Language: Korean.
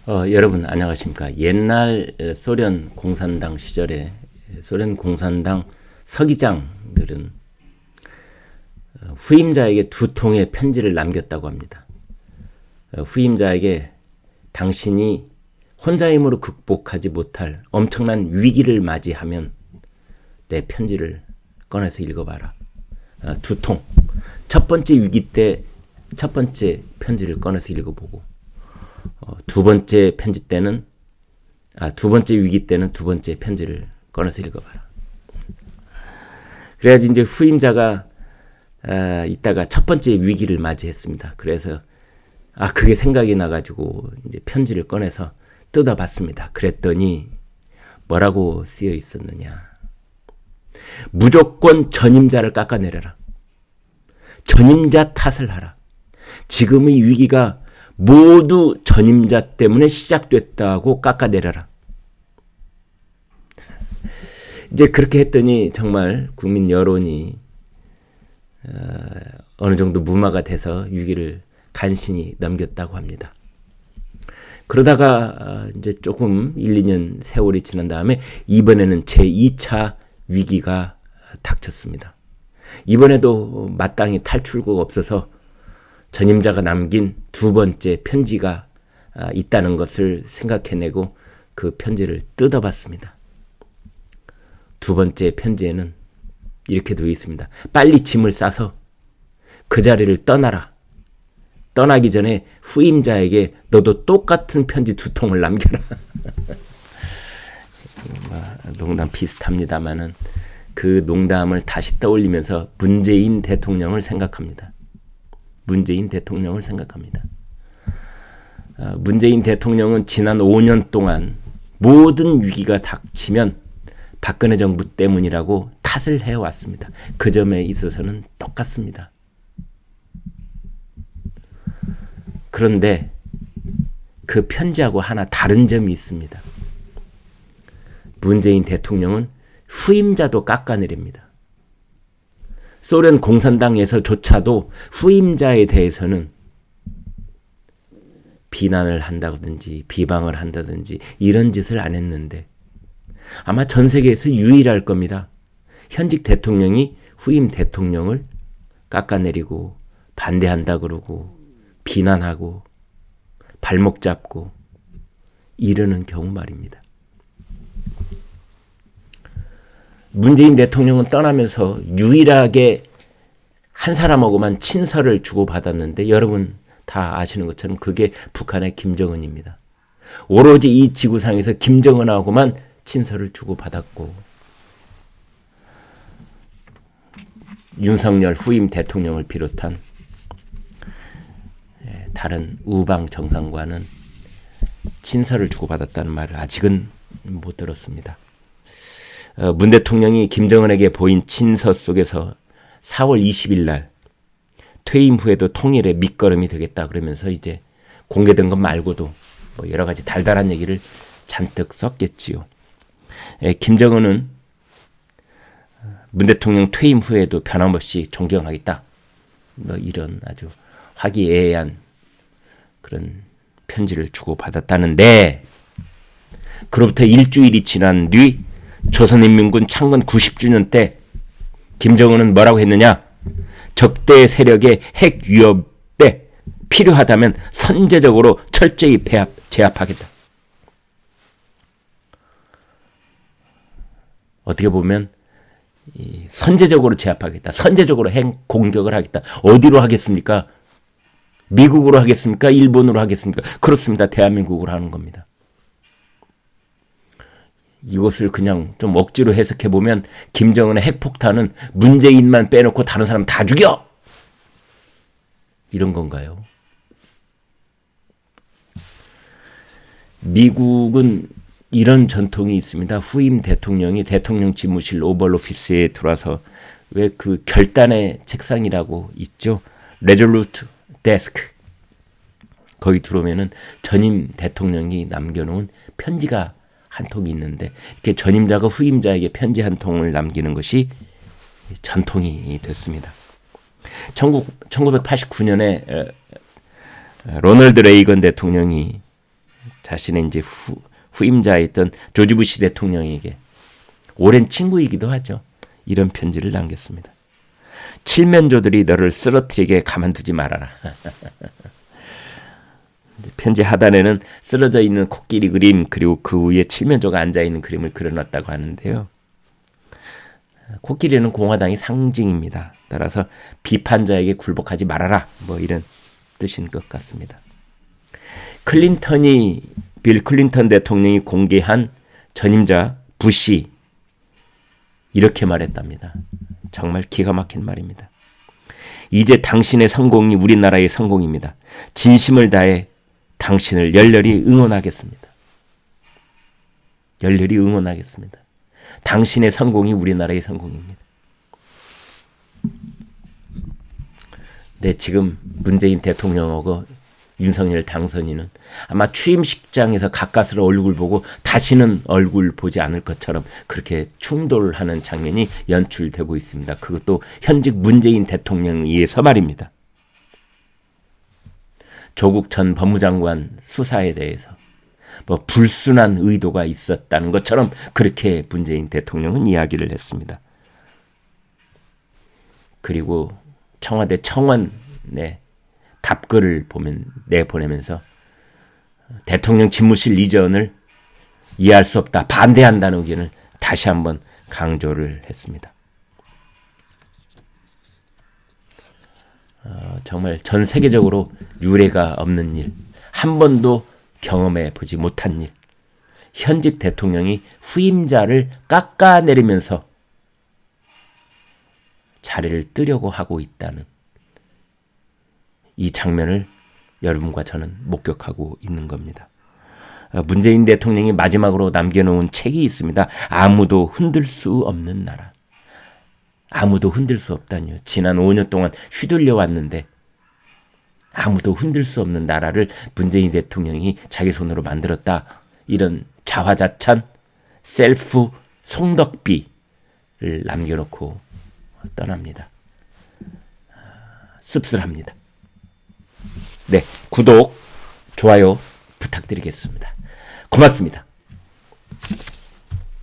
여러분 안녕하십니까? 옛날 소련 공산당 시절에 소련 공산당 서기장들은 후임자에게 2통의 편지를 남겼다고 합니다. 후임자에게 당신이 혼자 힘으로 극복하지 못할 엄청난 위기를 맞이하면 내 편지를 꺼내서 읽어봐라. 2통. 첫 번째 위기 때 첫 번째 편지를 꺼내서 읽어보고 두 번째 편지 때는 두 번째 위기 때는 두 번째 편지를 꺼내서 읽어봐라. 그래야지 이제 후임자가 이따가 첫 번째 위기를 맞이했습니다. 그래서 그게 생각이 나가지고 이제 편지를 꺼내서 뜯어봤습니다. 그랬더니 뭐라고 쓰여 있었느냐? 무조건 전임자를 깎아내려라. 전임자 탓을 하라. 지금의 위기가 모두 전임자 때문에 시작됐다고 깎아내려라. 이제 그렇게 했더니 정말 국민 여론이 어느 정도 무마가 돼서 위기를 간신히 넘겼다고 합니다. 그러다가 이제 조금 1, 2년 세월이 지난 다음에 이번에는 제2차 위기가 닥쳤습니다. 이번에도 마땅히 탈출구가 없어서 전임자가 남긴 두 번째 편지가 있다는 것을 생각해내고 그 편지를 뜯어봤습니다. 두 번째 편지에는 이렇게 되어 있습니다. 빨리 짐을 싸서 그 자리를 떠나라. 떠나기 전에 후임자에게 너도 똑같은 편지 2통을 남겨라. 농담 비슷합니다만은 그 농담을 다시 떠올리면서 문재인 대통령을 생각합니다. 문재인 대통령을 생각합니다. 문재인 대통령은 지난 5년 동안 모든 위기가 닥치면 박근혜 정부 때문이라고 탓을 해왔습니다. 그 점에 있어서는 똑같습니다. 그런데 그 편지하고 하나 다른 점이 있습니다. 문재인 대통령은 후임자도 깎아내립니다. 소련 공산당에서조차도 후임자에 대해서는 비난을 한다든지 비방을 한다든지 이런 짓을 안 했는데 아마 전 세계에서 유일할 겁니다. 현직 대통령이 후임 대통령을 깎아내리고 반대한다 그러고 비난하고 발목 잡고 이러는 경우 말입니다. 문재인 대통령은 떠나면서 유일하게 한 사람하고만 친서를 주고받았는데 여러분 다 아시는 것처럼 그게 북한의 김정은입니다. 오로지 이 지구상에서 김정은하고만 친서를 주고받았고 윤석열 후임 대통령을 비롯한 다른 우방 정상과는 친서를 주고받았다는 말을 아직은 못 들었습니다. 문 대통령이 김정은에게 보인 친서 속에서 4월 20일 날 퇴임 후에도 통일의 밑거름이 되겠다 그러면서 이제 공개된 것 말고도 뭐 여러 가지 달달한 얘기를 잔뜩 썼겠지요. 김정은은 문 대통령 퇴임 후에도 변함없이 존경하겠다. 뭐 이런 아주 화기애애한 그런 편지를 주고받았다는데 그로부터 일주일이 지난 뒤 조선인민군 창건 90주년 때 김정은은 뭐라고 했느냐? 적대 세력의 핵 위협에 필요하다면 선제적으로 철저히 제압하겠다. 어떻게 보면 선제적으로 제압하겠다. 선제적으로 핵 공격을 하겠다. 어디로 하겠습니까? 미국으로 하겠습니까? 일본으로 하겠습니까? 그렇습니다. 대한민국으로 하는 겁니다. 이것을 그냥 좀 억지로 해석해보면 김정은의 핵폭탄은 문재인만 빼놓고 다른 사람 다 죽여! 이런 건가요? 미국은 이런 전통이 있습니다. 후임 대통령이 대통령 집무실 오벌 오피스에 들어와서 왜 그 결단의 책상이라고 있죠? 레졸루트 데스크. 거기 들어오면은 전임 대통령이 남겨놓은 편지가 한 통이 있는데 이렇게 전임자가 후임자에게 편지 한 통을 남기는 것이 전통이 됐습니다. 1989년에 로널드 레이건 대통령이 자신의 이제 후임자였던 조지 부시 대통령에게 오랜 친구이기도 하죠. 이런 편지를 남겼습니다. 칠면조들이 너를 쓰러뜨리게 가만두지 말아라. 편지 하단에는 쓰러져 있는 코끼리 그림 그리고 그 위에 칠면조가 앉아있는 그림을 그려놨다고 하는데요. 코끼리는 공화당의 상징입니다. 따라서 비판자에게 굴복하지 말아라. 뭐 이런 뜻인 것 같습니다. 빌 클린턴 대통령이 공개한 전임자 부시 이렇게 말했답니다. 정말 기가 막힌 말입니다. 이제 당신의 성공이 우리나라의 성공입니다. 진심을 다해 당신을 열렬히 응원하겠습니다. 열렬히 응원하겠습니다. 당신의 성공이 우리나라의 성공입니다. 네, 지금 문재인 대통령하고 윤석열 당선인은 아마 취임식장에서 가까스로 얼굴 보고 다시는 얼굴 보지 않을 것처럼 그렇게 충돌하는 장면이 연출되고 있습니다. 그것도 현직 문재인 대통령에 의해서 말입니다. 조국 전 법무장관 수사에 대해서 뭐 불순한 의도가 있었다는 것처럼 그렇게 문재인 대통령은 이야기를 했습니다. 그리고 청와대 청원에 답글을 내보내면서 대통령 집무실 이전을 이해할 수 없다, 반대한다는 의견을 다시 한번 강조를 했습니다. 정말 전 세계적으로 유례가 없는 일, 한 번도 경험해 보지 못한 일, 현직 대통령이 후임자를 깎아내리면서 자리를 뜨려고 하고 있다는 이 장면을 여러분과 저는 목격하고 있는 겁니다. 문재인 대통령이 마지막으로 남겨놓은 책이 있습니다. 아무도 흔들 수 없는 나라. 아무도 흔들 수 없다니요. 지난 5년 동안 휘둘려 왔는데 아무도 흔들 수 없는 나라를 문재인 대통령이 자기 손으로 만들었다. 이런 자화자찬 셀프 송덕비를 남겨놓고 떠납니다. 씁쓸합니다. 네, 구독, 좋아요 부탁드리겠습니다. 고맙습니다.